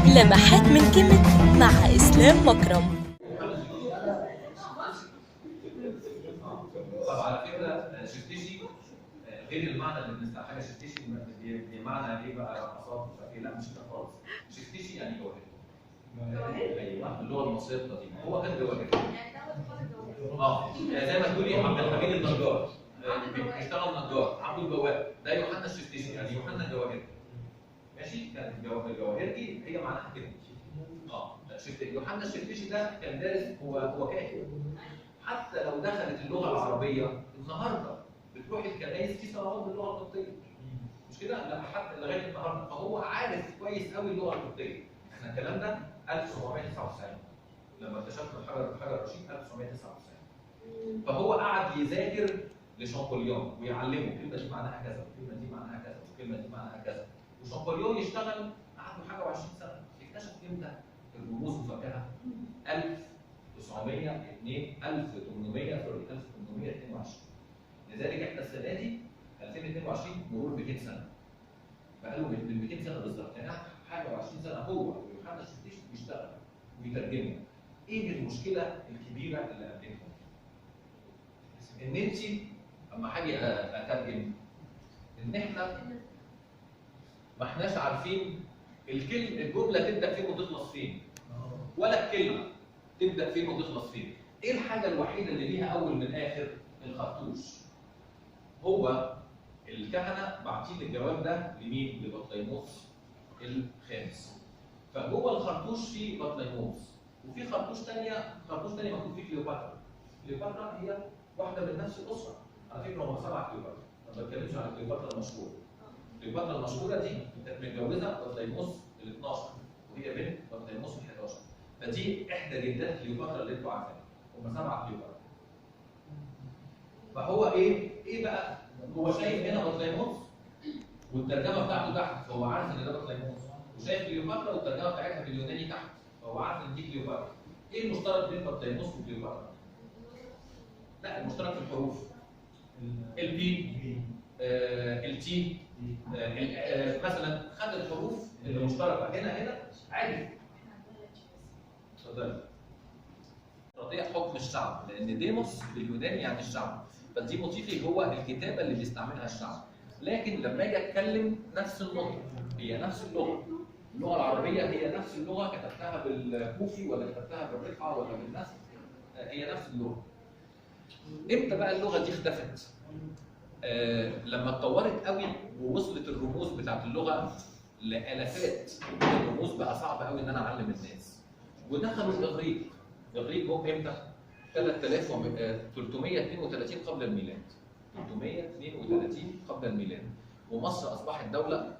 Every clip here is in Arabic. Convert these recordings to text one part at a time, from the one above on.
لمحات من كلمة مع إسلام مكرم. طب على فكره شفتشي غير المعنى اللي بنستعمل حاجه شفتشي بمعنى ايه بقى رقصات مش عارف ايه، لا مش كده خالص. شفتشي يعني جواهر. ايوه اللغه المصريه القديمه هو كان جواهر. يعني زي ما تقولي عبد الحميد النجار بيشتغل نجار، عبد البواب ده يوحنا الشفتشي يعني يوحنا الجواهر. ماشي، كانت الجواهر دي هي معناها كده. يوحنا الشفتشي ده كان دارس، هو كاهن. حتى لو دخلت اللغه العربيه النهارده بتروح الكنائس في صلوات باللغه القبطيه. مش كده؟ لا حتى لغايه النهارده فهو عارف كويس قوي اللغه القبطيه. احنا الكلام ده 1799 لما اكتشفنا حجر رشيد 1999. فهو قعد يذاكر لشامبوليون ويعلمه الكلمه دي معناها كذا والكلمه دي معناها كذا والكلمه دي معناها كذا. وشامبوليون يشتغل قعد له حاجه و20 سنه. اكتشف امتى الرموز وفاكهه؟ 1822. لذلك احنا السنه دي 2022 مرور ب 100 سنه. بقى له من 200 سنه بالظبط، يعني حاجه و20 سنه هو ويوحنا الشفتشي بيشتغل ويترجمه. ايه المشكله الكبيره اللي قابلتنا؟ ان انت اما هاجي اترجم ان احنا ما احناش عارفين الجمله تبدا فين وتخلص فين، ولا الكلمه تبدا فين وتخلص فين. ايه الحاجه الوحيده اللي ليها اول من اخر؟ الخرطوش. هو الكهنه باعتين الجواب ده لمين؟ لبطليموس الخامس. فجوه الخرطوش في بطليموس وفي خرطوش ثانيه مكتوب فيه كليوباترا. كليوباترا هي واحده من نفس الاسره. على فكره هم 7 كليوباترا، ما بتكلمش عن كليوباترا المشهوره. كليوباترا المشهوره دي كانت متجوزه بطليموس ال 12 وهي بنت بطليموس ال 11. فدي احدى جدات كليوباترا اللي انتوا عارفينها. هم 7 كليوباترا. فهو ايه بقى؟ هو شايف هنا بطليموس والترجمه بتاعته تحت، فهو عارف ان ده بطليموس، وشايف كليوباترا والترجمه بتاعتها باليوناني تحت، فهو عارف ان دي كليوباترا. ايه المشترك بين بطليموس وكليوباترا؟ لا، المشترك في الحروف. البي، التي، مثلا خد الحروف اللي مشتركه هنا عادي. اتفضل. استراتيجية حكم الشعب، لان ديموس باليوناني يعني الشعب، فالديموتيفي هو الكتابه اللي بيستعملها الشعب. لكن لما اجي اتكلم نفس النطق هي نفس اللغه. اللغه العربيه هي نفس اللغه، كتبتها بالكوفي ولا كتبتها بالرقعه ولا بالنسب، هي نفس اللغه. امتى بقى اللغه دي اختفت؟ لما اتطورت قوي ووصلت الرموز بتاعت اللغه لالافات الرموز، بقى صعب قوي ان انا اعلم الناس. ودخلوا الاغريق. الاغريق جم امتى؟ 3332 قبل الميلاد. 332 قبل الميلاد. ومصر اصبحت دوله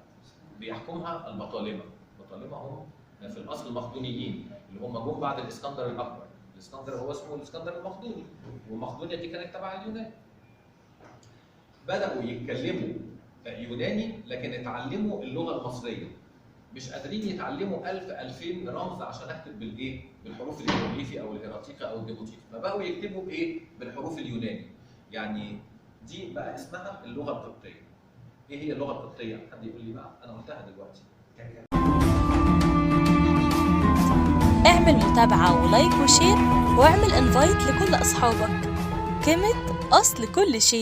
بيحكمها البطالمه. البطالمه هم في الاصل المقدونيين اللي هم جم بعد الاسكندر الاكبر. الاسكندر هو اسمه الاسكندر المقدوني، ومقدونيا دي كانت تبع اليونان. بداوا يتكلموا يوناني لكن اتعلموا اللغه المصريه. مش قادرين يتعلموا 1000-2000 رمز عشان اكتب بالحروف الهيروغليفي او الهيراتيقي او الديموتيقي، فبقوا يكتبوا بالحروف اليوناني. يعني دي بقى اسمها اللغه القبطيه. ايه هي اللغه القبطيه؟ حد يقول لي بقى؟ انا قلتها دلوقتي. اعمل متابعة ولايك وشير واعمل انفايت لكل اصحابك. كلمة اصل كل شيء.